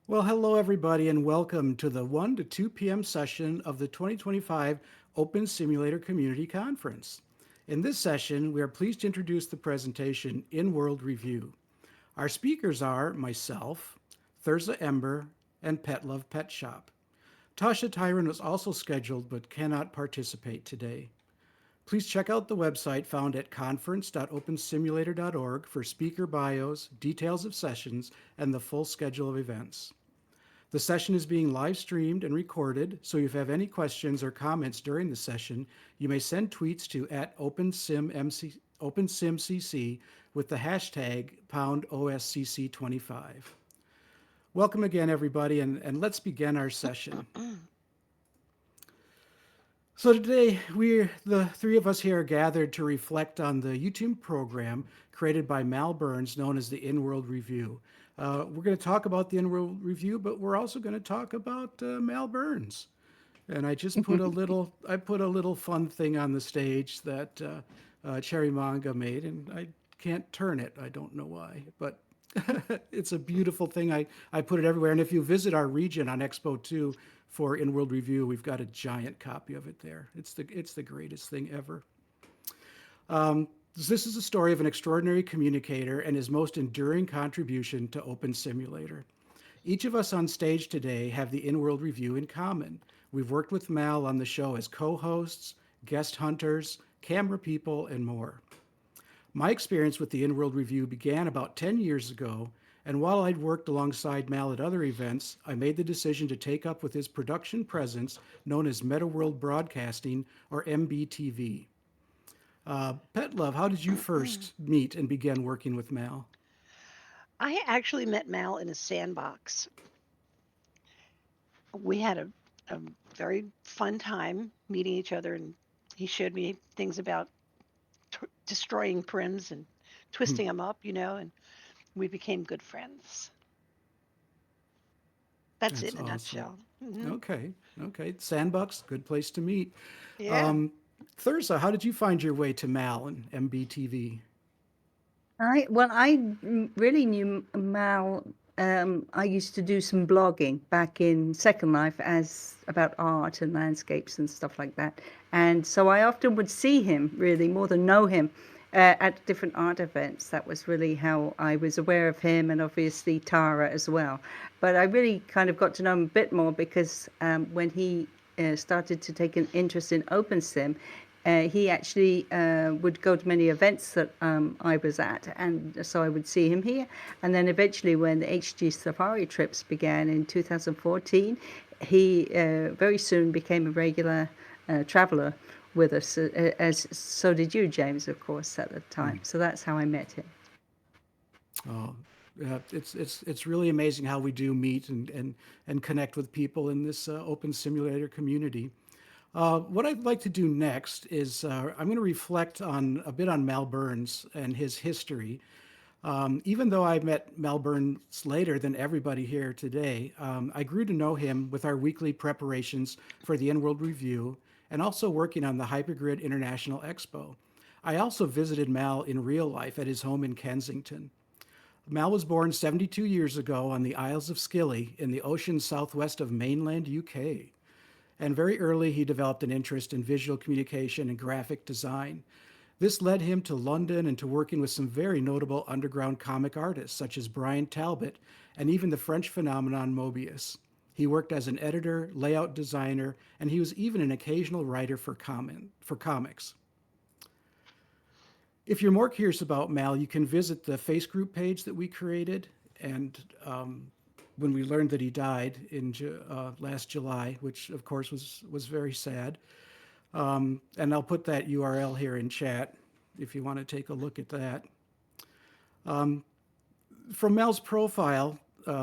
Well, hello everybody, and welcome to the 1 to 2 p.m. session of the 2025 Open Simulator Community Conference. In this session, we are pleased to introduce the presentation Inworld Review. Our speakers are myself, Thirza Ember, and Petlove Petshop. Tosha Tyran was also scheduled but cannot participate today. Please check out the website found at conference.opensimulator.org for speaker bios, details of sessions, and the full schedule of events. The session is being live streamed and recorded, so if you have any questions or comments during the session, you may send tweets to @OpenSimCC with the hashtag #OSCC25. Welcome again, everybody, and let's begin our session. So today, the three of us here are gathered to reflect on the YouTube program created by Mal Burns, known as the Inworld Review. We're going to talk about the Inworld Review, but we're also going to talk about Mal Burns. And I just put I put a little fun thing on the stage that Cherry Manga made, and I can't turn it. I don't know why, but it's a beautiful thing. I put it everywhere. And if you visit our region on Expo 2 for Inworld Review, we've got a giant copy of it there. It's the greatest thing ever. This is a story of an extraordinary communicator and his most enduring contribution to Open Simulator. Each of us on stage today have the Inworld Review in common. We've worked with Mal on the show as co-hosts, guest hunters, camera people, and more. My experience with the Inworld Review began about 10 years ago, and while I'd worked alongside Mal at other events, I made the decision to take up with his production presence known as MetaWorld Broadcasting, or MBTV. Petlove, how did you first meet and begin working with Mal? I actually met Mal in a sandbox. We had a very fun time meeting each other, and he showed me things about destroying prims and twisting them up, and we became good friends. That's it That's in a awesome. nutshell. Okay, okay. Sandbox, good place to meet. Yeah. Um, Thursa, how did you find your way to Mal and MBTV? I really knew Mal. I used to do some blogging back in Second Life as about art and landscapes and stuff like that. And so I often would see him really more than know him at different art events. That was really how I was aware of him, and obviously Tara as well. But I really kind of got to know him a bit more because when he started to take an interest in OpenSim, he actually would go to many events that I was at, and so I would see him here. And then eventually, when the HG Safari trips began in 2014, he very soon became a regular traveler with us, as so did you, James, of course, at the time. So that's how I met him. Oh, it's really amazing how we do meet and connect with people in this open simulator community. What I'd like to do next is I'm going to reflect on a bit on Mal Burns and his history. Even though I met Mal Burns later than everybody here today, I grew to know him with our weekly preparations for the Inworld Review and also working on the Hypergrid International Expo. I also visited Mal in real life at his home in Kensington. Mal was born 72 years ago on the Isles of Scilly in the ocean southwest of mainland UK. And very early, he developed an interest in visual communication and graphic design. This led him to London and to working with some very notable underground comic artists, such as Brian Talbot and even the French phenomenon Mobius. He worked as an editor, layout designer, and he was even an occasional writer for comics. If you're more curious about Mal, you can visit the Face Group page that we created. And when we learned that he died in last July, which of course was very sad. And I'll put that URL here in chat if you want to take a look at that. From Mal's profile,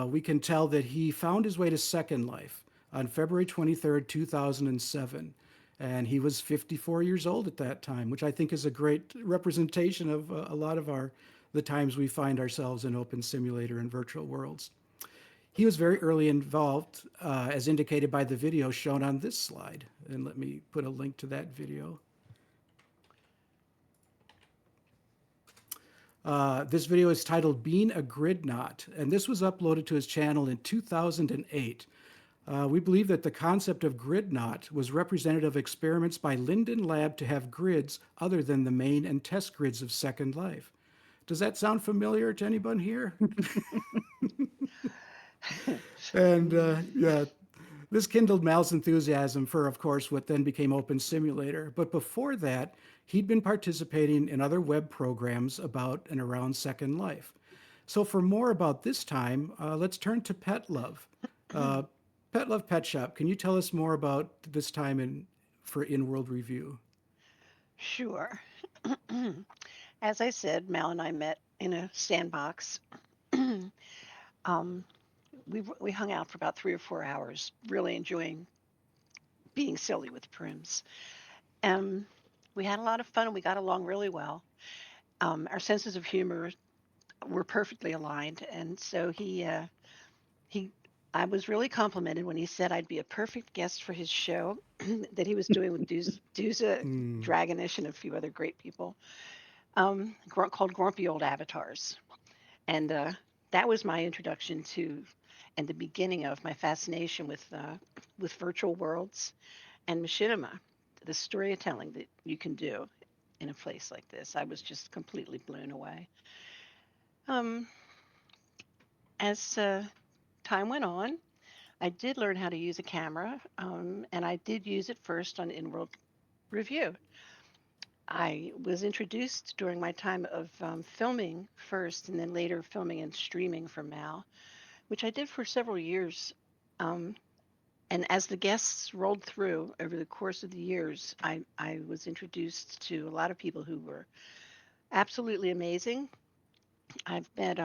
we can tell that he found his way to Second Life on February 23rd, 2007. And he was 54 years old at that time, which I think is a great representation of a lot of the times we find ourselves in open simulator and virtual worlds. He was very early involved, as indicated by the video shown on this slide. And let me put a link to that video. This video is titled Being a Grid Knot, and this was uploaded to his channel in 2008. We believe that the concept of grid knot was representative of experiments by Linden Lab to have grids other than the main and test grids of Second Life. Does that sound familiar to anyone here? And yeah, this kindled Mal's enthusiasm for, of course, what then became Open Simulator. But before that, he'd been participating in other web programs about and around Second Life. So for more about this time, let's turn to Petlove. Uh, Petlove Petshop, can you tell us more about this time for Inworld Review? Sure. As I said, Mal and I met in a sandbox. um, we hung out for about 3 or 4 hours, really enjoying being silly with Prims. Um, we had a lot of fun and we got along really well. Our senses of humor were perfectly aligned, and so he I was really complimented when he said I'd be a perfect guest for his show that he was doing with Duza, Hmm. Dragonish, and a few other great people, called Grumpy Old Avatars. And that was my introduction to and the beginning of my fascination with virtual worlds and machinima, the storytelling that you can do in a place like this. I was just completely blown away. Um, as time went on, I did learn how to use a camera, and I did use it first on InWorld Review. I was introduced during my time of filming first, and then later filming and streaming for Mal, which I did for several years. Um, and as the guests rolled through over the course of the years, I was introduced to a lot of people who were absolutely amazing. I've met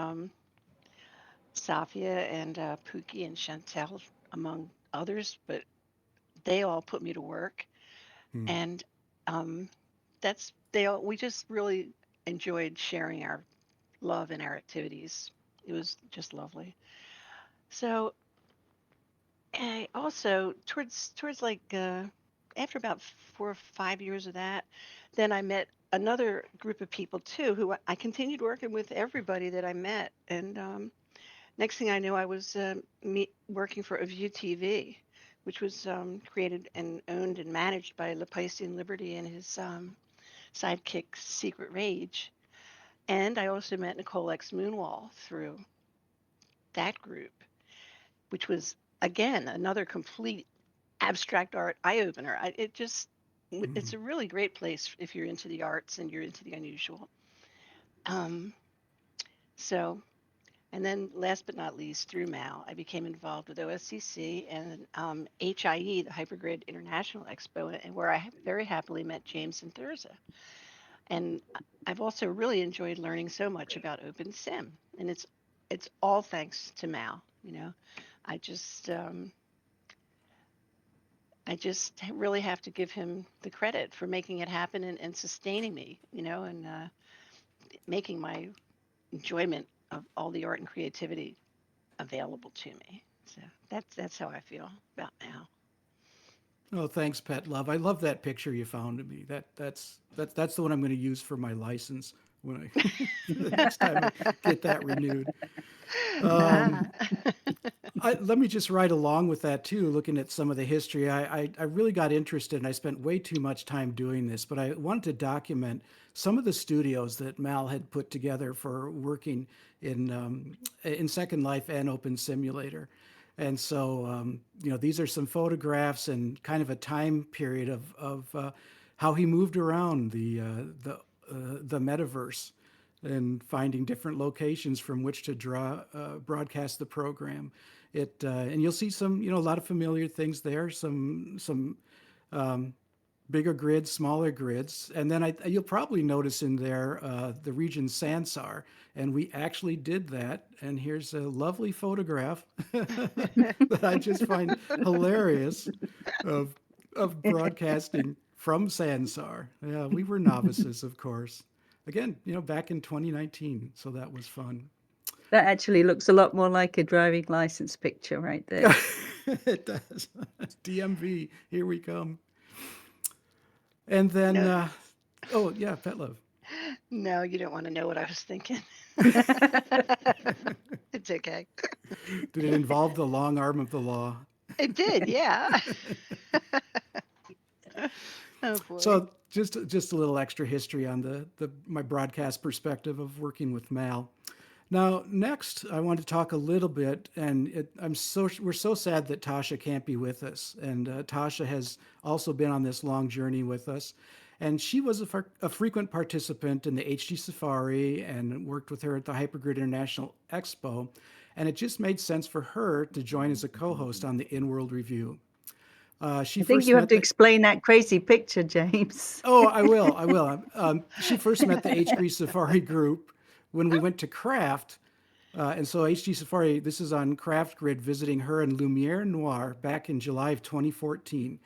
Safia and Pookie and Chantel, among others, but they all put me to work. Hmm. And um, we just really enjoyed sharing our love and our activities. It was just lovely. So I also towards like after about 4 or 5 years of that, then I met another group of people too who I continued working with everybody that I met, and next thing I knew, I was working for A View TV, which was created and owned and managed by Lepaisian Liberty and his sidekick Secret Rage. And I also met Nicole X Moonwall through that group, which was again another complete abstract art eye opener. It's Hmm. a really great place if you're into the arts and you're into the unusual. Um, so, and then last but not least, through Mal, I became involved with OSCC and HIE, the Hypergrid International Expo, and where I very happily met James and Thirza. And I've also really enjoyed learning so much about OpenSim, and it's all thanks to Mal. I just I just really have to give him the credit for making it happen and sustaining me, and making my enjoyment of all the art and creativity available to me. So that's how I feel about now. Oh, thanks, Pet Love. I love that picture you found of me. That's the one I'm going to use for my license when the next time I get that renewed. Um, Ah. let me just ride along with that too, looking at some of the history. I really got interested and I spent way too much time doing this, but I wanted to document some of the studios that Mal had put together for working in Second Life and Open Simulator. And so, these are some photographs and kind of a time period of how he moved around the metaverse and finding different locations from which to broadcast the program. And you'll see some, a lot of familiar things there, some bigger grids, smaller grids, and then you'll probably notice in there the region Sansar, and we actually did that. And here's a lovely photograph that I just find hilarious of broadcasting from Sansar. Yeah, we were novices, of course. Again, back in 2019, so that was fun. That actually looks a lot more like a driving license picture right there. It does. DMV, here we come. And you then, know, oh yeah, Pet Love. No, you don't want to know what I was thinking. It's okay. Did it involve the long arm of the law? It did, yeah. Oh boy. So just a little extra history on the my broadcast perspective of working with Mal. Now, next, I want to talk a little bit, and we're so sad that Tosha can't be with us. And Tosha has also been on this long journey with us, and she was a frequent participant in the HD Safari and worked with her at the Hypergrid International Expo. And it just made sense for her to join as a co-host on the Inworld Review. She I think first you have met to the explain that crazy picture, James. Oh, I will. I will. She first met the HD Safari group when we went to Craft. And so HD Safari, this is on Craft Grid, visiting her in Lumiere Noir back in July of 2014.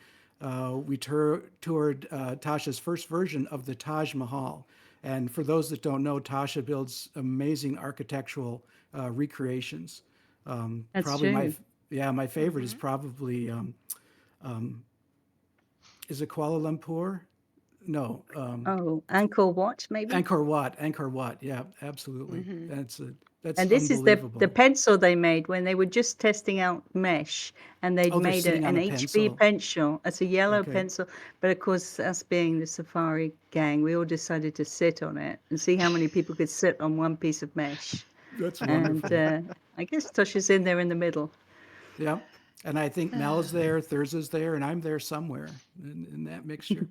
We toured Tasha's first version of the Taj Mahal. And for those that don't know, Tasha builds amazing architectural recreations. That's Probably true. my favorite is probably, is it Kuala Lumpur? No, Oh, Angkor Wat, maybe? Angkor Wat. Angkor Wat. Yeah, absolutely. Hmm. That's And this is the unbelievable. pencil they made when they were just testing out mesh, and they'd Oh, they're made sitting on an a HB pencil. pencil. It's a yellow Okay, pencil, but of course, us being the Safari gang, we all decided to sit on it and see how many people could sit on one piece of mesh. that's And wonderful. I guess Tosha's in there in the middle. Yeah, and I think Mel is there, Thurza's there, and I'm there somewhere in that mixture.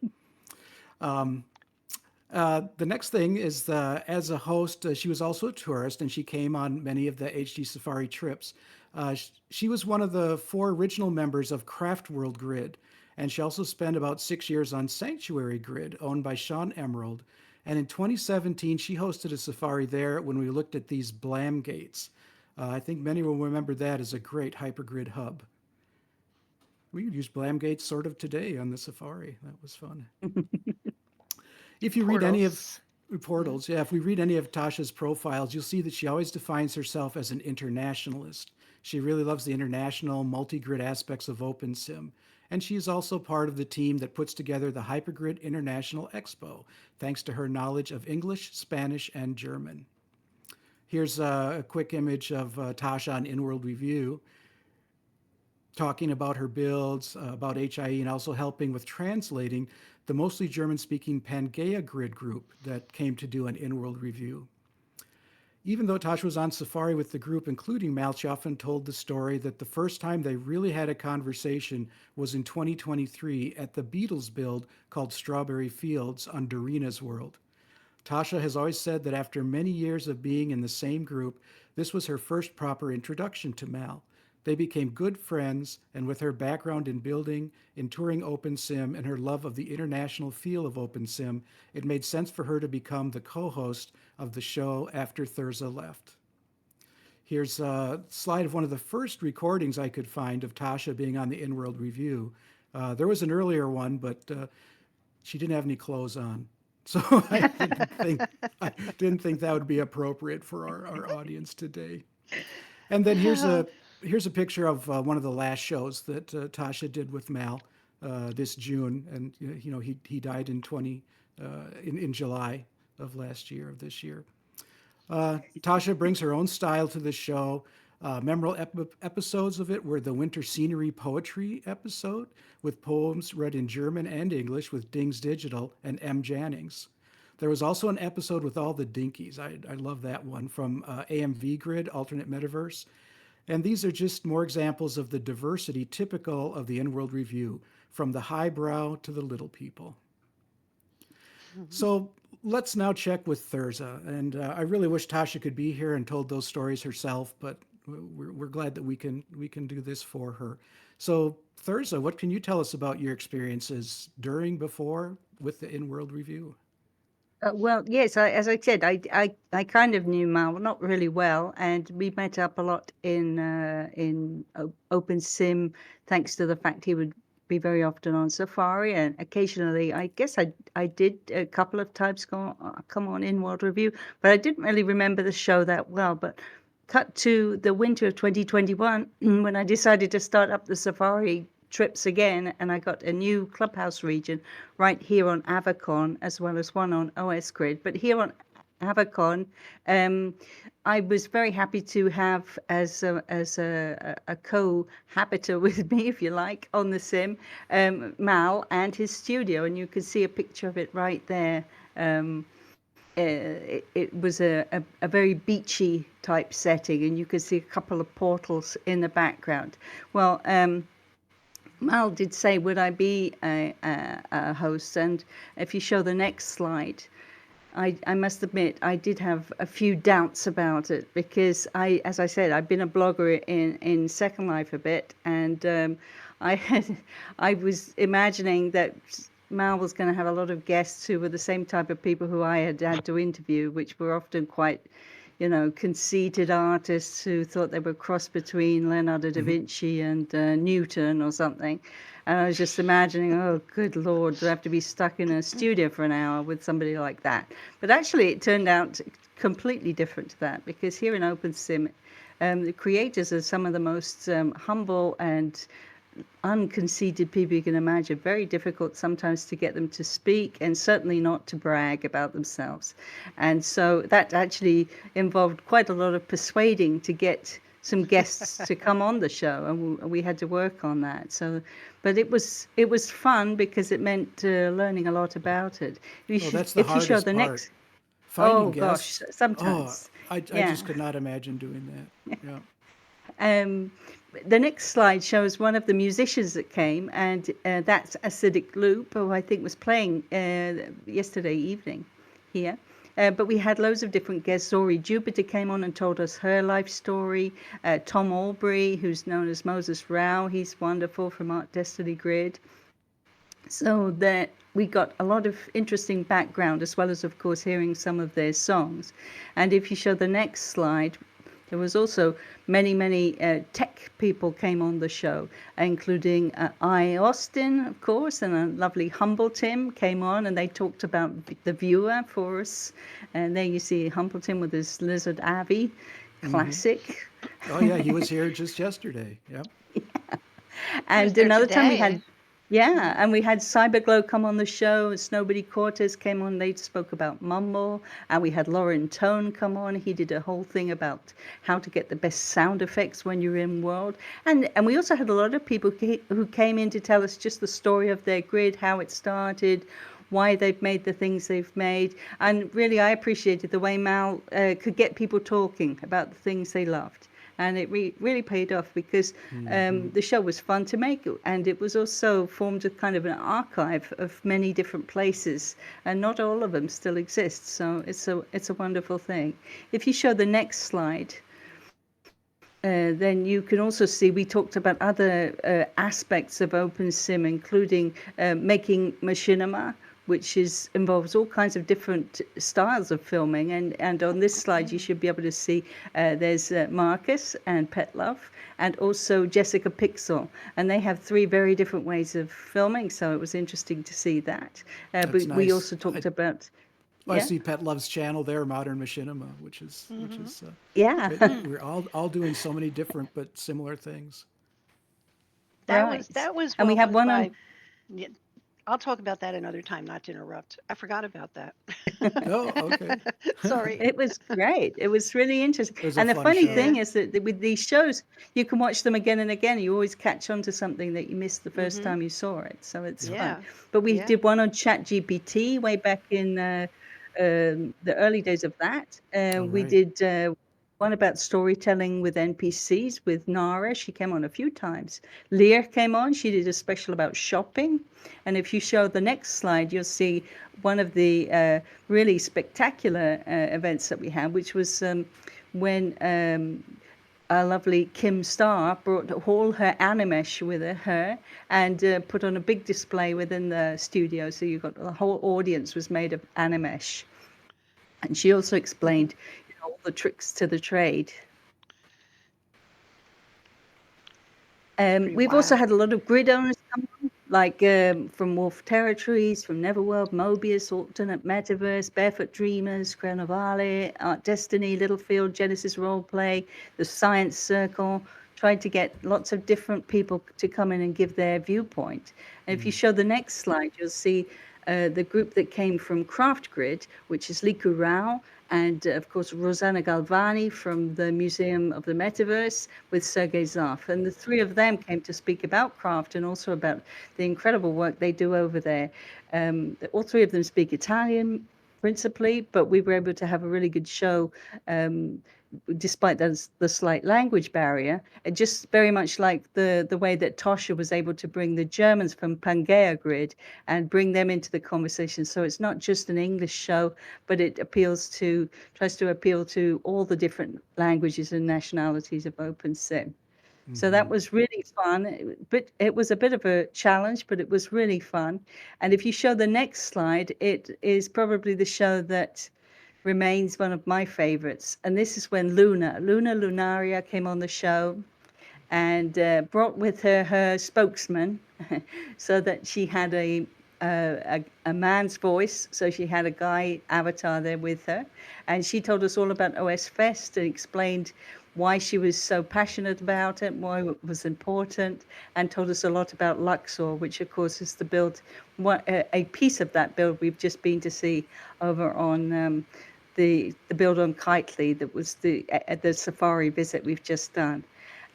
The next thing is as a host, she was also a tourist, and she came on many of the HD Safari trips. She was one of the four original members of Craft World Grid, and she also spent about 6 years on Sanctuary Grid, owned by Sean Emerald. And in 2017, she hosted a safari there when we looked at these Blam gates. I think many will remember that as a great hypergrid hub. We could use Blam gates sort of today on the safari. That was fun. If you read any of Portals. portals, yeah, if we read any of Tasha's profiles, you'll see that she always defines herself as an internationalist. She really loves the international multi-grid aspects of OpenSim. And she is also part of the team that puts together the Hypergrid International Expo, thanks to her knowledge of English, Spanish, and German. Here's a quick image of Tasha on InWorld Review, talking about her builds, about HIE, and also helping with translating the mostly German-speaking Pangea grid group that came to do an in-world review. Even though Tasha was on safari with the group, including Mal, she often told the story that the first time they really had a conversation was in 2023 at the Beatles build called Strawberry Fields on Dorina's World. Tasha has always said that after many years of being in the same group, this was her first proper introduction to Mal. They became good friends, and with her background in building, in touring OpenSim, and her love of the international feel of OpenSim, it made sense for her to become the co-host of the show after Thirza left. Here's a slide of one of the first recordings I could find of Tasha being on the InWorld Review. There was an earlier one, but she didn't have any clothes on. So I didn't think that would be appropriate for our audience today. And then here's a picture of one of the last shows that Tasha did with Mal this June, and he died in July of this year. Tasha brings her own style to the show. Memorable episodes of it were the Winter Scenery Poetry episode with poems read in German and English with Dings Digital and M. Jannings. There was also an episode with all the Dinkies. I love that one from AMV Grid, Alternate Metaverse. And these are just more examples of the diversity typical of the InWorld Review, from the highbrow to the little people. So let's now check with Thirza. And I really wish Tasha could be here and told those stories herself, but we're glad that we can do this for her. So Thirza, what can you tell us about your experiences during, before, with the InWorld Review? Well, yes, as I said, I kind of knew Mal, not really well, and we met up a lot in OpenSim, thanks to the fact he would be very often on Safari, and occasionally, I guess I did a couple of times come on in World Review, but I didn't really remember the show that well. But cut to the winter of 2021, when I decided to start up the Safari trips again, and I got a new clubhouse region right here on Avacon, as well as one on OS Grid. But here on Avacon, I was very happy to have as a cohabiter with me, if you like, on the sim, Mal and his studio, and you can see a picture of it right there. It was a very beachy type setting, and you could see a couple of portals in the background. Well, Mal did say, would I be a host? And if you show the next slide, I must admit, I did have a few doubts about it because as I said, I've been a blogger in Second Life a bit, and I was imagining that Mal was going to have a lot of guests who were the same type of people who I had to interview, which were often quite, conceited artists who thought they were cross between Leonardo da Vinci and Newton or something. And I was just imagining, oh, good Lord, do I have to be stuck in a studio for an hour with somebody like that? But actually, it turned out completely different to that, because here in OpenSim, the creators are some of the most humble and unconceited people you can imagine. Very difficult sometimes to get them to speak, and certainly not to brag about themselves. And so that actually involved quite a lot of persuading to get some guests to come on the show, and we had to work on that. So, but it was fun because it meant learning a lot about it. Oh, that's the If you show hardest the part. next, Finding oh gosh, guests. Oh, sometimes, I yeah. just could not imagine doing that. Yeah. Um, the next slide shows one of the musicians that came, and that's Acidic Loop, who I think was playing yesterday evening here. But we had loads of different guests. Zori Jupiter came on and told us her life story. Tom Albury, who's known as Moses Rao, he's wonderful, from Art Destiny Grid. So that we got a lot of interesting background, as well as, of course, hearing some of their songs. And if you show the next slide, there was also many tech people came on the show, including I. Austin, of course, and a lovely Humble Tim came on, and they talked about the viewer for us. And there you see Humble Tim with his lizard Avi, classic. Oh, yeah, he was here just yesterday. Yep. He was And there another time we today. had, yeah, and we had Cyberglow come on the show, and Snowbody Cortez came on. They spoke about Mumble, and we had Lauren Tone come on. He did a whole thing about how to get the best sound effects when you're in World. And we also had a lot of people who came in to tell us just the story of their grid, how it started, why they've made the things they've made. And really, I appreciated the way Mal could get people talking about the things they loved. And it really paid off, because the show was fun to make, and it was also formed a kind of an archive of many different places, and not all of them still exist. So it's a wonderful thing. If you show the next slide, then you can also see we talked about other aspects of OpenSim, including making machinima, which involves all kinds of different styles of filming. And on this slide, you should be able to see there's Marcus and Petlove, and also Jessica Pixel. And they have 3 very different ways of filming, so it was interesting to see that. But That's we nice. also talked about... I Yeah, see Petlove's channel there, Modern Machinima, which is yeah, we're all doing so many different but similar things. right. That was And we what have was one on... my. Yeah, I'll talk about that another time, not to interrupt. I forgot about that. Oh, okay. Sorry. It was great. It was really interesting. It was a And the fun funny show. thing Yeah. is that with these shows, you can watch them again and again. You always catch on to something that you missed the first Mhm. time you saw it. So it's fun. Yeah. But we Yeah. did one on ChatGPT way back in the early days of that. All We right. did one about storytelling with NPCs with Nara. She came on a few times. Leah came on. She did a special about shopping. And if you show the next slide, you'll see one of the really spectacular events that we had, which was when our lovely Kim Starr brought all her animesh with her and put on a big display within the studio. So you got the whole audience was made of animesh. And she also explained all the tricks to the trade. Pretty We've also wild. had a lot of grid owners come on, like from Wolf Territories, from Neverworld, Mobius, Alternate Metaverse, Barefoot Dreamers, Crown Art Destiny, Littlefield, Genesis Roleplay, the Science Circle, tried to get lots of different people to come in and give their viewpoint. And if you show the next slide, you'll see the group that came from Craft Grid, which is Liku Rao, and of course Rosanna Galvani from the Museum of the Metaverse with Sergei Zarf. And the three of them came to speak about craft and also about the incredible work they do over there. All three of them speak Italian principally, but we were able to have a really good show despite the slight language barrier. It just very much like the way that Tosha was able to bring the Germans from Pangea Grid and bring them into the conversation. So it's not just an English show, but it tries to appeal to all the different languages and nationalities of OpenSim. So that was really fun. But it was a bit of a challenge, but it was really fun. And if you show the next slide, it is probably the show that remains one of my favorites. And this is when Luna Lunaria came on the show and brought with her her spokesman so that she had a man's voice. So she had a guy avatar there with her. And she told us all about OS Fest and explained why she was so passionate about it, why it was important, and told us a lot about Luxor, which of course is the build, a piece of that build we've just been to see over on the build on Kitely that was at the safari visit we've just done.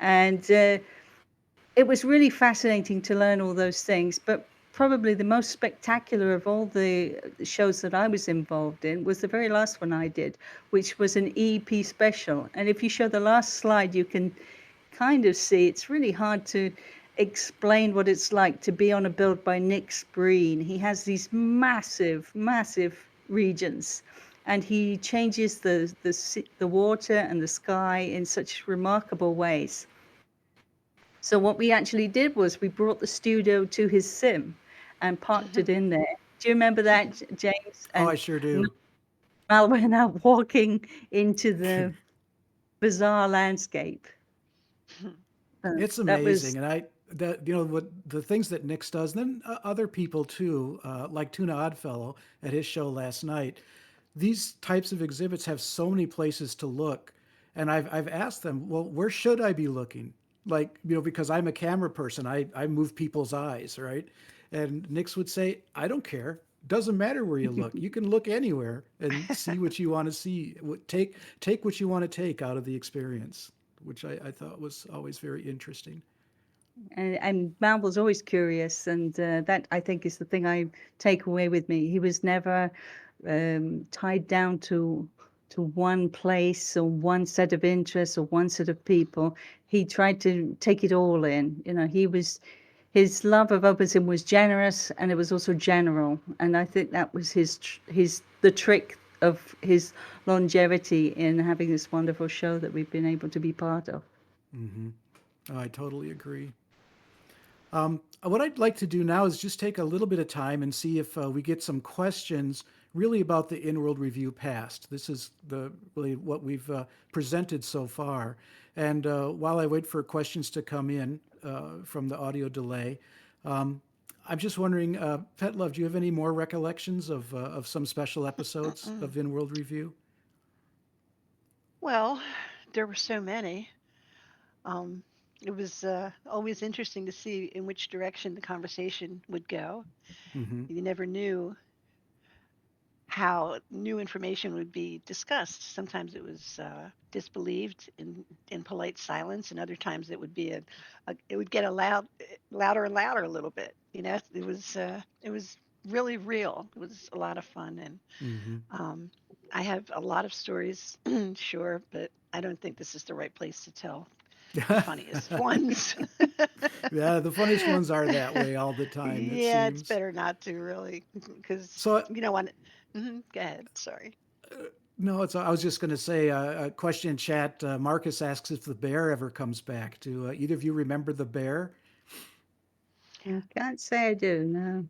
And it was really fascinating to learn all those things, but probably the most spectacular of all the shows that I was involved in was the very last one I did, which was an EP special. And if you show the last slide, you can kind of see it's really hard to explain what it's like to be on a build by Nick Spreen. He has these massive, massive regions, and he changes the water and the sky in such remarkable ways. So what we actually did was we brought the studio to his sim and parked it in there. Do you remember that, James? Oh, And I sure do. Mal went out walking into the bizarre landscape. It's That was, amazing, and what the things that Nix does, and then other people too, like Tuna Oddfellow at his show last night. These types of exhibits have so many places to look, and I've asked them, well, where should I be looking? Like, because I'm a camera person, I move people's eyes, right? And Nix would say, I don't care. Doesn't matter where you look. You can look anywhere and see what you want to see. Take what you want to take out of the experience, which I thought was always very interesting. and Mal was always curious, and that I think is the thing I take away with me. He was never tied down to one place or one set of interests or one set of people. He tried to take it all in. His love of opusing was generous, and it was also general. And I think that was the trick of his longevity in having this wonderful show that we've been able to be part of. I totally agree. What I'd like to do now is just take a little bit of time and see if we get some questions really about the Inworld Review past. This is really what we've presented so far. And while I wait for questions to come in from the audio delay, I'm just wondering, Petlove, do you have any more recollections of some special episodes of Inworld Review? Well, there were so many. Um, it was always interesting to see in which direction the conversation would go. Hmm. You never knew how new information would be discussed. Sometimes it was disbelieved in polite silence, and other times it would be it would get louder and louder a little bit. It was really real. It was a lot of fun, and Hmm. I have a lot of stories, sure, but I don't think this is the right place to tell the funniest ones. Yeah, the funniest ones are that way all the time, it Yeah, it's seems. better not to really, because So you don't want. Go ahead. Sorry. no, I was just going to say a question in chat. Marcus asks if the bear ever comes back. Do either of you remember the bear? I can't say I do, no.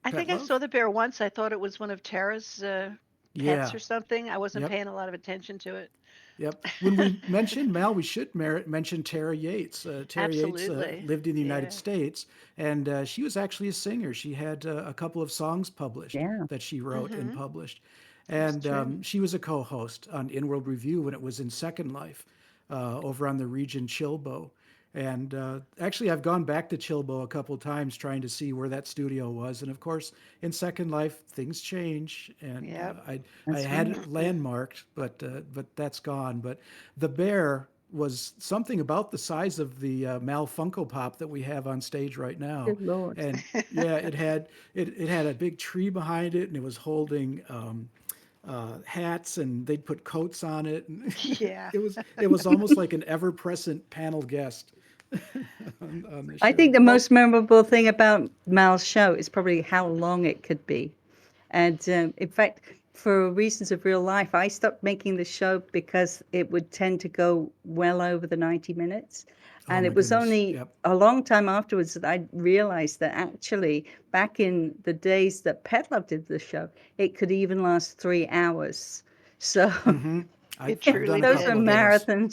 I Pet think I love? saw the bear once. I thought it was one of Tara's pets Yeah. or something. I wasn't Yep. paying a lot of attention to it. Yep. When we mentioned Mal, we should mention Tara Yates. Tara Yates Absolutely. lived in the United Yeah. States, and she was actually a singer. She had a couple of songs published Yeah, that she wrote and published. That's And true. she was a co host on Inworld Review when it was in Second Life. over on the region Chilbo. And actually, I've gone back to Chilbo a couple times trying to see where that studio was. And of course, in Second Life, things change. And Yep. I That's had right. it landmarked, but that's gone. But the bear was something about the size of the Mal Funko Pop that we have on stage right now. Good Lord. And yeah, it had a big tree behind it, and it was holding hats, and they'd put coats on it. And Yeah. it was almost like an ever present panel guest on the I think show. the Well, most memorable thing about Mal's show is probably how long it could be. And in fact, for reasons of real life, I stopped making the show because it would tend to go well over the 90 minutes. Oh And my it was goodness. only Yep. a long time afterwards that I realized that actually, back in the days that Petlove did the show, it could even last 3 hours. So Hmm. it I've done truly a those did. were couple of those. marathon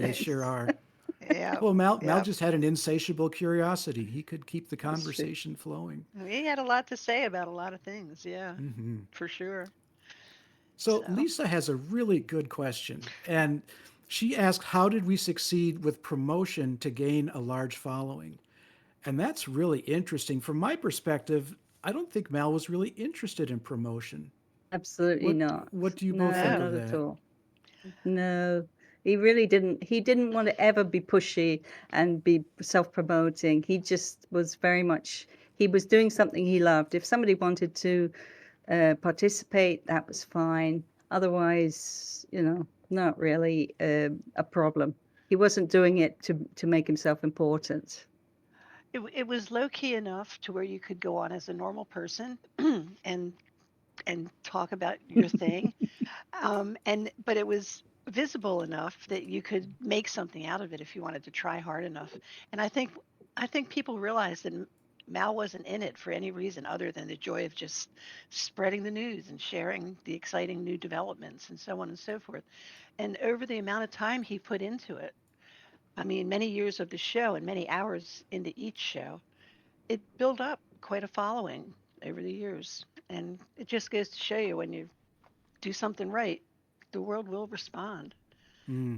They sure sessions. are. Yep. Well, Mal Yep. just had an insatiable curiosity. He could keep the That's true. conversation flowing. He had a lot to say about a lot of things. Yeah, Hmm. for sure. So So, Lisa has a really good question, and she asked, "How did we succeed with promotion to gain a large following?" And that's really interesting. From my perspective, I don't think Mal was really interested in promotion. Absolutely What not. what do you both No, think no. of not at that? all. No, he really didn't. He didn't want to ever be pushy and be self-promoting. He just was very much, he was doing something he loved. If somebody wanted to participate, that was fine. Otherwise, not really a problem. He wasn't doing it to make himself important. It was low key enough to where you could go on as a normal person and talk about your thing. And but it was visible enough that you could make something out of it if you wanted to try hard enough. And I think people realized that Mal wasn't in it for any reason other than the joy of just spreading the news and sharing the exciting new developments and so on and so forth. And over the amount of time he put into it, I mean, many years of the show and many hours into each show, it built up quite a following over the years. And it just goes to show you when you do something right, the world will respond,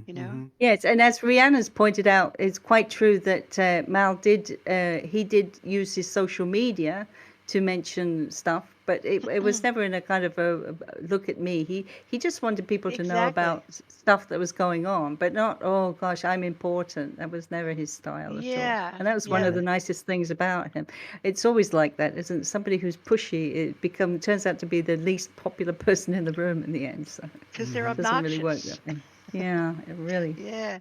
you know? Mm-hmm. Yes, and as Rihanna's pointed out, it's quite true that Mal did he did use his social media to mention stuff, but it was never in a kind of a look at me. He just wanted people to know Exactly. about stuff that was going on, but not, oh gosh, I'm important. That was never his style at all. Yeah. And that was one of Yeah. the nicest things about him. It's always like that, isn't it? Somebody who's pushy, turns out to be the least popular person in the room in the end. So Because they're Mm-hmm. it doesn't really work obnoxious. that way. Yeah, it really. Yeah.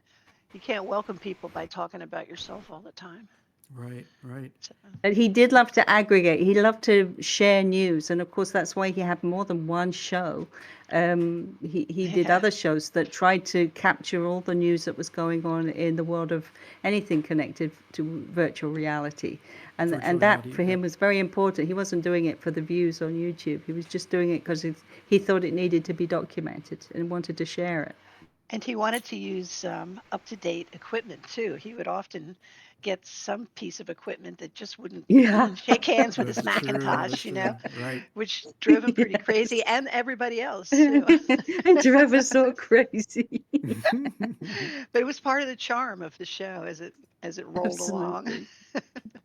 You can't welcome people by talking about yourself all the time. Right, right. So, And he did love to aggregate. He loved to share news, and of course that's why he had more than one show. He did yeah. other shows that tried to capture all the news that was going on in the world of anything connected to virtual reality, Virtual and that reality. for Yep. him was very important. He wasn't doing it for the views on YouTube. He was just doing it because he thought it needed to be documented and wanted to share it. And he wanted to use up to date equipment too. He would often get some piece of equipment that just wouldn't Yeah. shake hands with his That's true. Macintosh, That's true. Right. which drove him pretty crazy Yes. and everybody else too. And drove us all crazy. But it was part of the charm of the show as it rolled along.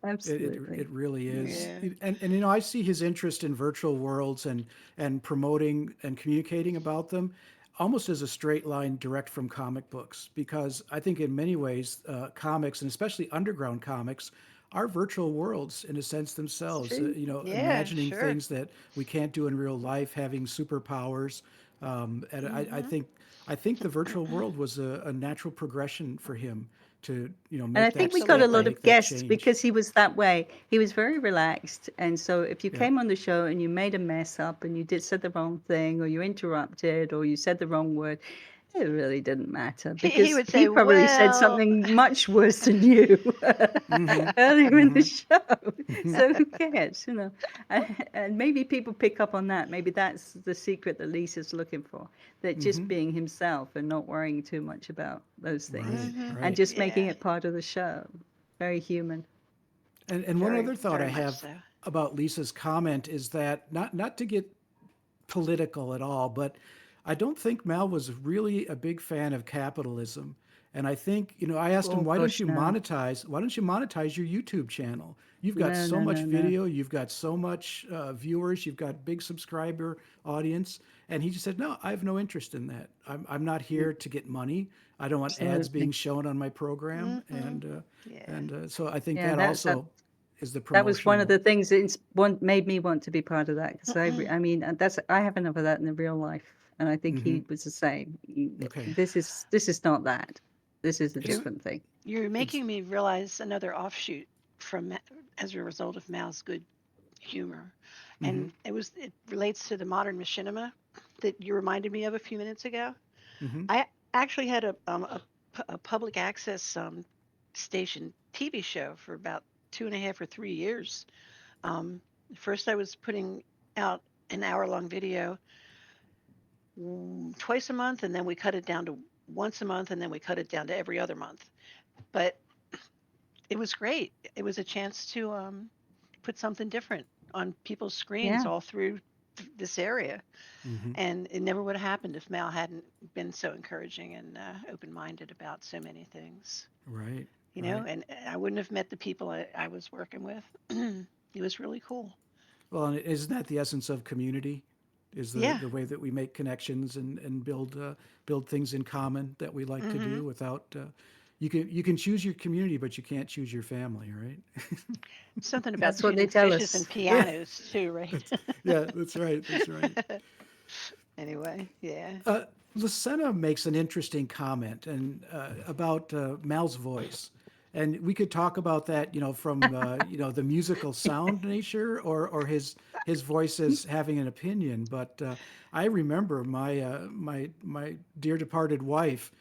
Absolutely. It Absolutely. it really is. Yeah. And I see his interest in virtual worlds and promoting and communicating about them almost as a straight line direct from comic books, because I think in many ways comics, and especially underground comics, are virtual worlds in a sense It's themselves. true. Yeah, Imagining sure. things that we can't do in real life, having superpowers, and Hmm. I think the virtual world was a natural progression for him to And I make think that we got a step and lot Absolutely. of make that guests change. because he was that way. He was very relaxed. And so if you Yeah. came on the show and you made a mess up and you said the wrong thing or you interrupted or you said the wrong word, it really didn't matter He because would he say, probably said "Well, something much worse than you Mm-hmm. earlier in the Mm-hmm. show. So who cares? And maybe people pick up on that. Maybe that's the secret that Lisa's looking for, that just Mm-hmm. being himself and not worrying too much about those things Right, hmm and right. just making yeah, it part of the show. Very human. And one very, other thought very I much have so." about Lisa's comment is that, not to get political at all, but I don't think Mal was really a big fan of capitalism. And I think, I asked him, Oh why don't gosh, you no, monetize? Why don't you monetize your YouTube channel? You've got no, so no, much no, no. video, you've got so much viewers, you've got big subscriber audience. And he just said, no, I have no interest in that. I'm not here to get money. I don't want ads being Absolutely. shown on my program. Hmm. And Yeah. so I think Yeah, that that also is the that was one of promotional. the things that made me want to be part of that because I mean that's I have enough of that in the real life, and I think Hmm. he was the same. Okay. This is not that. This is a It's, You're different thing. you're it's, making me realize another offshoot from as a result of Mal's good humor, hmm and it relates to the modern machinima that you reminded me of a few minutes ago. hmm I actually had a public access station TV show for about 2.5 or 3 years. Um, First, I was putting out an hour-long video twice a month, and then we cut it down to once a month, and then we cut it down to every other month. But it was great. It was a chance to put something different on people's screens Yeah. all through this area. hmm And it never would have happened if Mal hadn't been so encouraging and open-minded about so many things, Right, you know. right. And I wouldn't have met the people I was working with. It was really cool. Well, and isn't that the essence of community? Is Yeah. the way that we make connections and build things in common that we like to Hmm. do without you can choose your community, but you can't choose your family, right? Something about That's what they tuning tell fishes and us. pianos too, right? Yeah, that's right. That's right. Anyway, yeah. Uh, Lucena makes an interesting comment and about Mal's voice, and we could talk about that, from the musical sound nature or his voice as having an opinion. But I remember my dear departed wife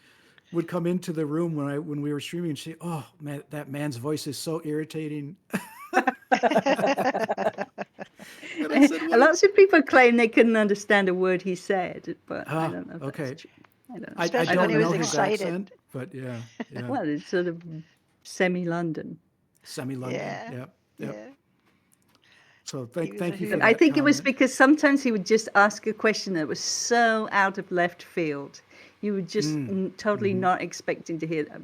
would come into the room when we were streaming and say, "Oh man, that man's voice is so irritating." And I said, "What?" Lots of people claim they couldn't understand a word he said, but I Ah, don't know if that's okay. true. I don't know. I I Especially when don't he don't know was know if his it's right. excited. accent, but yeah, yeah. Well, it's sort of semi-London. Semi-London. Yeah. Yep, yep. Yeah. So He was a thank you for I hoot. that think it was comment. because sometimes he would just ask a question that was so out of left field. You were just totally Hmm. not expecting to hear that.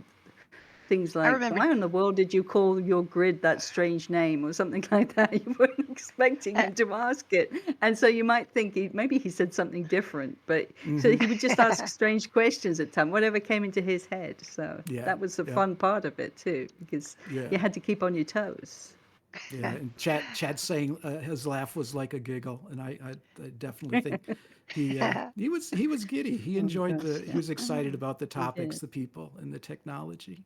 Things I like, remember why in the world did you call your grid that strange name or something like that? You weren't expecting uh, him to ask it. And so you might think maybe he said something different, but so Hmm. he would just ask strange questions at times, whatever came into his head. So Yeah, that was the yep, fun part of it too, because yeah, you had to keep on your toes. yeah. And Chad saying his laugh was like a giggle, and I definitely think he was giddy. He Oh enjoyed gosh, he yeah, was excited about the he topics, did. the people, and the technology.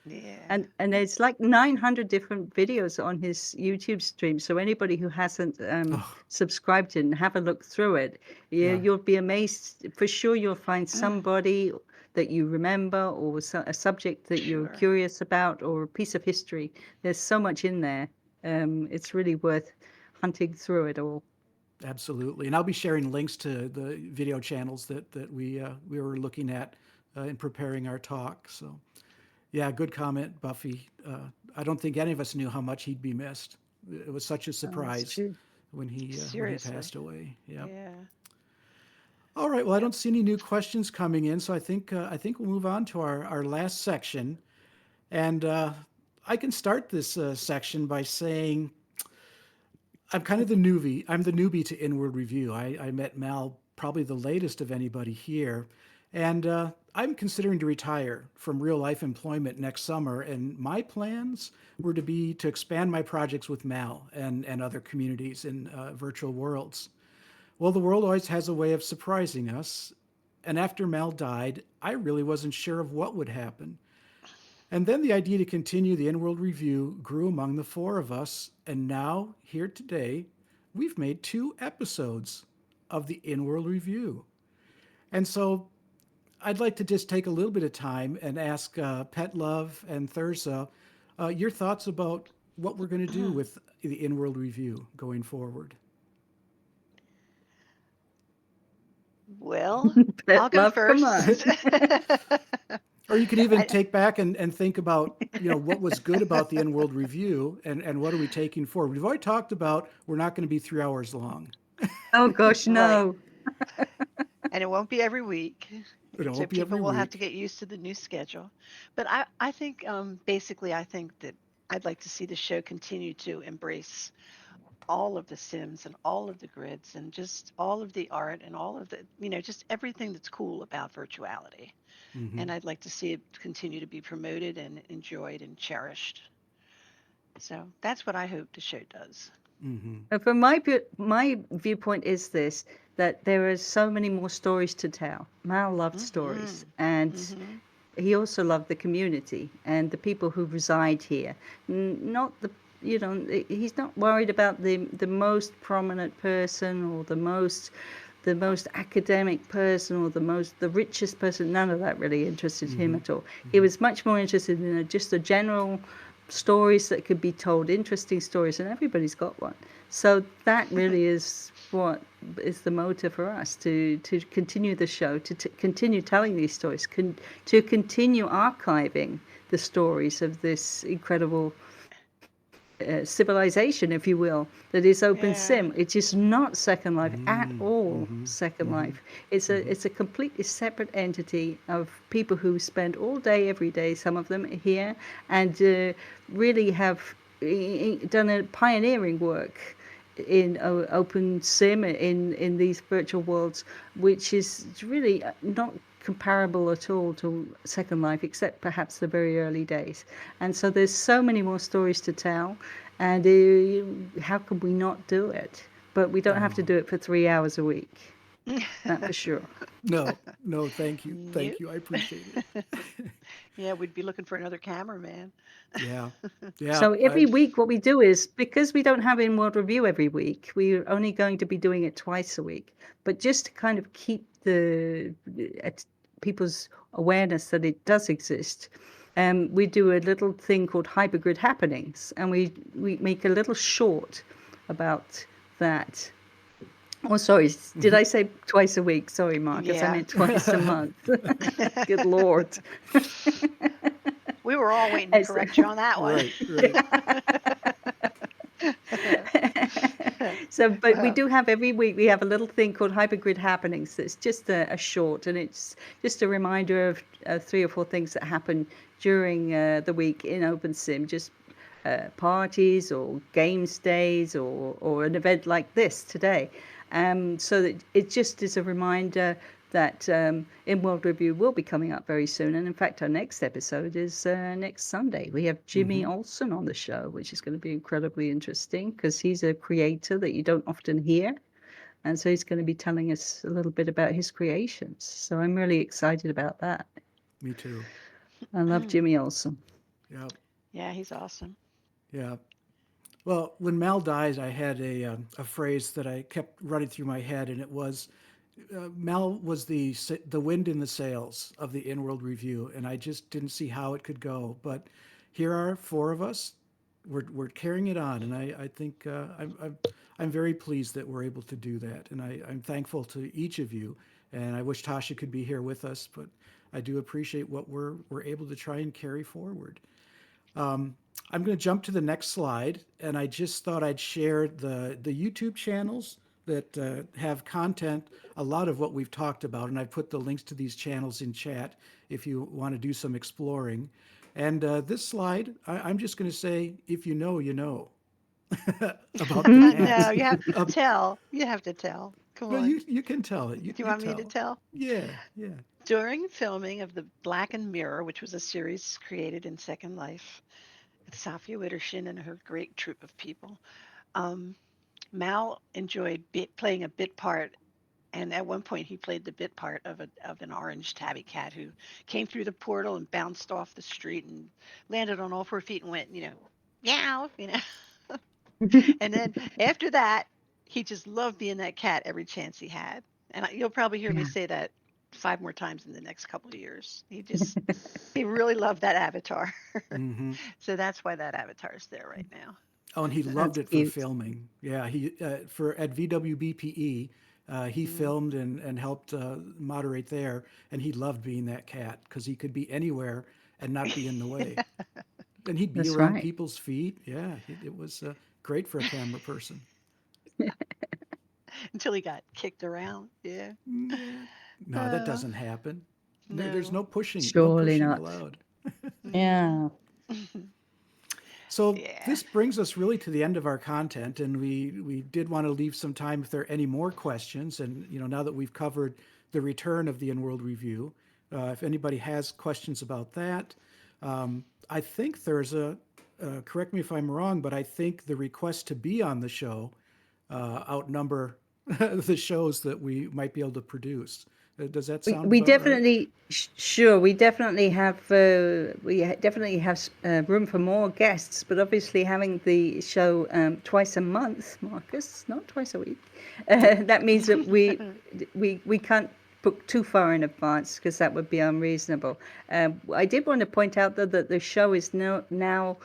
yeah. And there's like 900 different videos on his YouTube stream. So anybody who hasn't Oh, subscribed to it and have a look through it, yeah. you'll be amazed. For sure, you'll find somebody that you remember or a subject that you're Sure. curious about or a piece of history. There's so much in there. It's really worth hunting through it all. Absolutely, and I'll be sharing links to the video channels that we were looking at in preparing our talk. So, yeah, good comment, Buffy. I don't think any of us knew how much he'd be missed. It was such a That's surprise true. when he Seriously. passed away. Yeah. Yeah. All right. Well, I Yep. don't see any new questions coming in, so I think we'll move on to our last section, and I can start this section by saying I'm kind of the newbie. I'm the newbie to Inward Review. I met Mal probably the latest of anybody here, and I'm considering to retire from real life employment next summer. And my plans were to expand my projects with Mal and other communities in virtual worlds. Well, the world always has a way of surprising us. And after Mal died, I really wasn't sure of what would happen. And then the idea to continue the Inworld review grew among the four of us, and now, here today, we've made 2 episodes of the Inworld review. And so I'd like to just take a little bit of time and ask Petlove and Thirza your thoughts about what we're going to do with the Inworld review going forward. Well, I'll Pet go love, come on. first. Or you could even I, take back and think about, what was good about the Inworld review and what are we taking forward. We've already talked about we're not going to be 3 hours long. Oh gosh, right. no. And it won't be every week. But I So won't be people every will have to week. get used to the new schedule. But I think basically I think that I'd like to see the show continue to embrace all of the sims and all of the grids and just all of the art and all of the, just everything that's cool about virtuality. Hmm. And I'd like to see it continue to be promoted and enjoyed and cherished. So that's what I hope the show does. Hmm. And from my viewpoint is this, that there are so many more stories to tell. Mal loved stories, Mhm. and Mhm. he also loved the community and the people who reside here. Not the, he's not worried about the most prominent person or the most academic person or the richest person. None of that really interested him Hmm. at all. He Hmm. was much more interested in just a general stories that could be told, interesting stories, and everybody's got one. So that really is what is the motive for us to continue the show, to continue telling these stories, to continue archiving the stories of this incredible civilization, if you will, that is Open Yeah. Sim. It is not Second Life at Hmm. all. Hmm. Second Hmm. Life. It's a Hmm. it's a completely separate entity of people who spend all day, every day, some of them here, and really have done a pioneering work in Open Sim in these virtual worlds, which is really not comparable at all to Second Life, except perhaps the very early days. And so there's so many more stories to tell, and how could we not do it? But we don't have to Oh, do it for 3 hours a week, that for sure. no, no, thank you. Nope. Thank you. I appreciate it. Yeah, we'd be looking for another cameraman. Yeah. Yeah. So every week, what we do is, because we don't have in-world review every week, we're only going to be doing it twice a week. But just to kind of keep people's awareness that it does exist, we do a little thing called Hypergrid Happenings, and we make a little short about that. Oh, sorry, did I say twice a week? Sorry, Marcus, I Yeah. meant twice a month. Good Lord. We were all waiting to As- correct you on that one. Right. Right. So, but we Uh, do have every week, we have a little thing called Hypergrid Happenings. That's just a short, and it's just a reminder of 3 or 4 things that happen during the week in OpenSim, just parties or games days or an event like this today. So that it just is a reminder that In World Review will be coming up very soon. And in fact, our next episode is next Sunday. We have Jimmy Hmm. Olsen on the show, which is going to be incredibly interesting because he's a creator that you don't often hear. And so he's going to be telling us a little bit about his creations. So I'm really excited about that. Me too. I love Jimmy Olsen. Yeah. yeah, he's awesome. Yeah. Well, when Mal dies, I had a phrase that I kept running through my head, and it was Mal was the wind in the sails of the Inworld Review, and I just didn't see how it could go. But here are four of us. We're carrying it on, and I think I'm very pleased that we're able to do that, and I'm thankful to each of you. And I wish Tasha could be here with us, but I do appreciate what we're able to try and carry forward. I'm going to jump to the next slide, and I just thought I'd share the YouTube channels that have content, a lot of what we've talked about, and I put the links to these channels in chat if you want to do some exploring. And this slide, I'm just going to say, if you know, you know about the No, cats. you have to Um, tell. You have to tell. Come no, on. you can tell it. Do you You want me to tell. tell? Yeah, yeah. During filming of The Black and Mirror, which was a series created in Second Life with Safia Wittershin and her great troupe of people, um, Mal enjoyed playing a bit part. And at one point, he played the bit part of an orange tabby cat who came through the portal and bounced off the street and landed on all 4 feet and went, meow. And then after that, he just loved being that cat every chance he had. And you'll probably hear me Yeah. say that 5 more times in the next couple of years. He really loved that avatar. Hmm. So that's why that avatar is there right now. Oh, and he loved That's it for cute. filming. Yeah, he for at VWBPE, he Mm. filmed and helped moderate there, and he loved being that cat because he could be anywhere and not be in the way. And he'd be That's around right. people's feet. Yeah, it was great for a camera person. Until he got kicked around. Yeah. Yeah. No, that Uh, doesn't happen. There's No. no pushing, no Surely pushing not. allowed. Mm-hmm. Yeah. So Yeah. this brings us really to the end of our content, and we did want to leave some time if there are any more questions. And now that we've covered the return of the Inworld review, if anybody has questions about that, I think there's a. Correct me if I'm wrong, but I think the requests to be on the show outnumber the shows that we might be able to produce. Does that sound We about right? definitely sure we definitely have definitely have room for more guests, but obviously having the show twice a month, Marcus, not twice a week, that means that we can't book too far in advance because that would be unreasonable. I did want to point out though that the show is now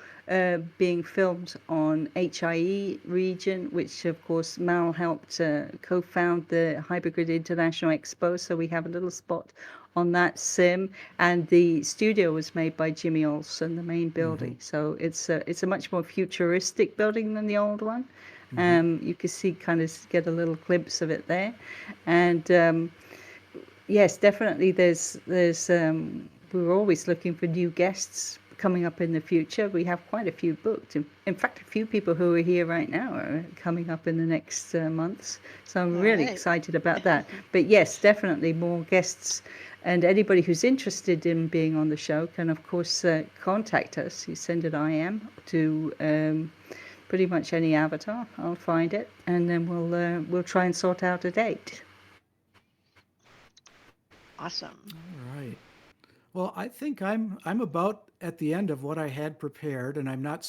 being filmed on HIE region, which of course Mal helped co-found the Hypergrid International Expo, so we have a little spot on that sim, and the studio was made by Jimmy Olsen, the main building. So it's a much more futuristic building than the old one. You can see kind of get a little glimpse of it there, and yes, definitely. We're always looking for new guests coming up in the future. We have quite a few booked. In fact, a few people who are here right now are coming up in the next months. So I'm All really right. excited about that. But yes, definitely more guests. And anybody who's interested in being on the show can, of course, contact us. You send an IM to pretty much any avatar. I'll find it, and then we'll try and sort out a date. Awesome. All right. Well, I think I'm about at the end of what I had prepared, and I don't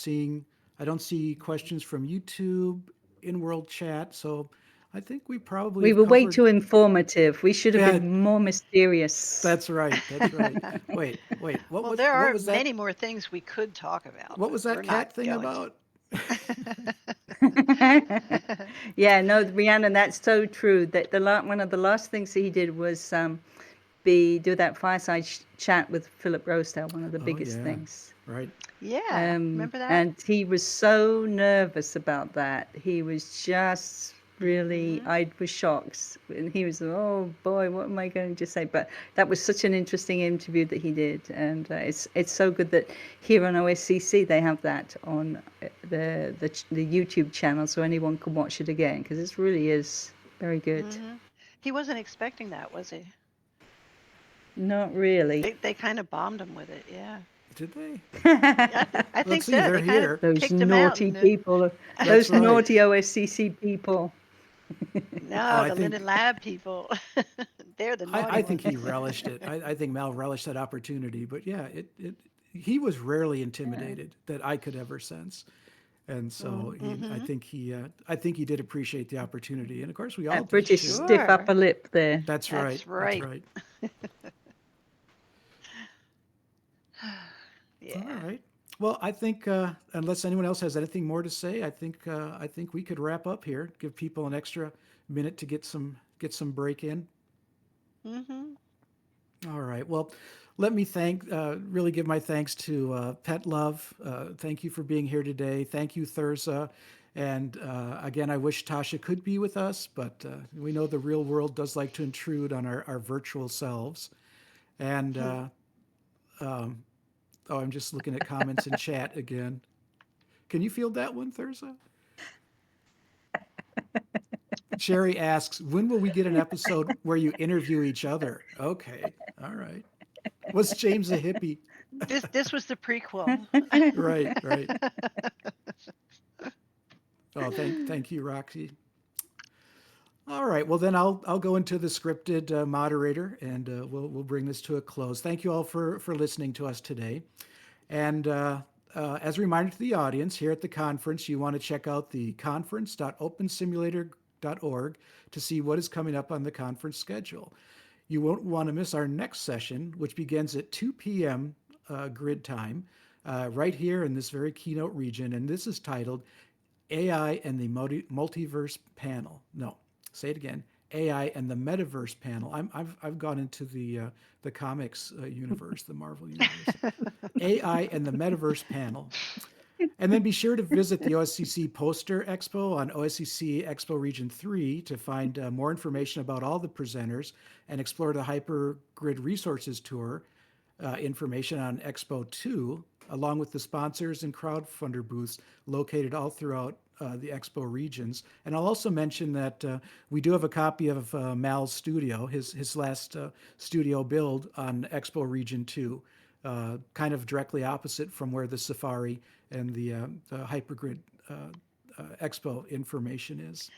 see questions from YouTube, in world chat, so I think we probably We have were way covered. too informative. We should have Yeah, been more mysterious. that's right. That's right. Wait. What Well, was there what are was that? many more things we could talk about, What but was we're that not cat thing going about? Yeah, no, Rhiannon, that's so true. That one of the last things that he did was be do that fireside chat with Philip Rosedale, one of the Oh biggest yeah, things. right. Yeah. Remember that? And he was so nervous about that. He was just really, Hmm. I was shocked. And he was, oh boy, what am I going to say? But that was such an interesting interview that he did. And it's so good that here on OSCC they have that on the YouTube channel so anyone can watch it again because it really is very good. Hmm. He wasn't expecting that, was he? Not really. They kind of bombed him with it. Yeah. Did they? Yeah, I Let's think see. so. They're They kind of here. Those kicked him out, naughty and people, That's those right. naughty OSCC people. Oh, no, I the think Linden Lab people, they're the naughty I think ones. he relished it. I think Mal relished that opportunity. But yeah, he was rarely intimidated that I could ever sense. And so Mm-hmm. I think he did appreciate the opportunity, and of course we all That did British too. stiff Sure. upper lip there. That's right. That's That's right. right. All Yeah. right. Well, I think unless anyone else has anything more to say, I think we could wrap up here. Give people an extra minute to get some break in. Mm-hmm. All right. Well, let me really give my thanks to Petlove. Thank you for being here today. Thank you, Thirza. And again, I wish Tosha could be with us, but we know the real world does like to intrude on our virtual selves. And oh, I'm just looking at comments in chat again. Can you field that one, Thirza? Sherry asks, when will we get an episode where you interview each other? Okay. All right. Was James a hippie? This was the prequel. Right, right. Oh, thank you, Roxy. All right. Well, then I'll go into the scripted moderator, and we'll bring this to a close. Thank you all for listening to us today. And as a reminder to the audience, here at the conference, you want to check out the conference.opensimulator.org to see what is coming up on the conference schedule. You won't want to miss our next session, which begins at 2 p.m. Grid time, right here in this very keynote region. And this is titled AI and the Multiverse Panel. No, say it again. AI and the Metaverse Panel. I've gone into the comics universe, the Marvel universe. AI and the Metaverse Panel. And then be sure to visit the OSCC Poster Expo on OSCC Expo Region 3 to find more information about all the presenters and explore the Hypergrid Resources Tour information on Expo 2, along with the sponsors and crowdfunder booths located all throughout the Expo regions. And I'll also mention that we do have a copy of Mal's studio, his last studio build on Expo Region 2, kind of directly opposite from where the Safari and the Hypergrid Expo information is.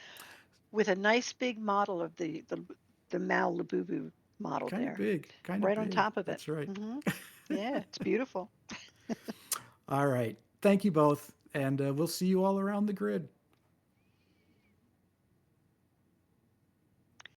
With a nice big model of the Mal Labubu model Kind of there, big, kind of right on big. top of it. That's right. Yeah, it's beautiful. All right. Thank you both. And we'll see you all around the grid.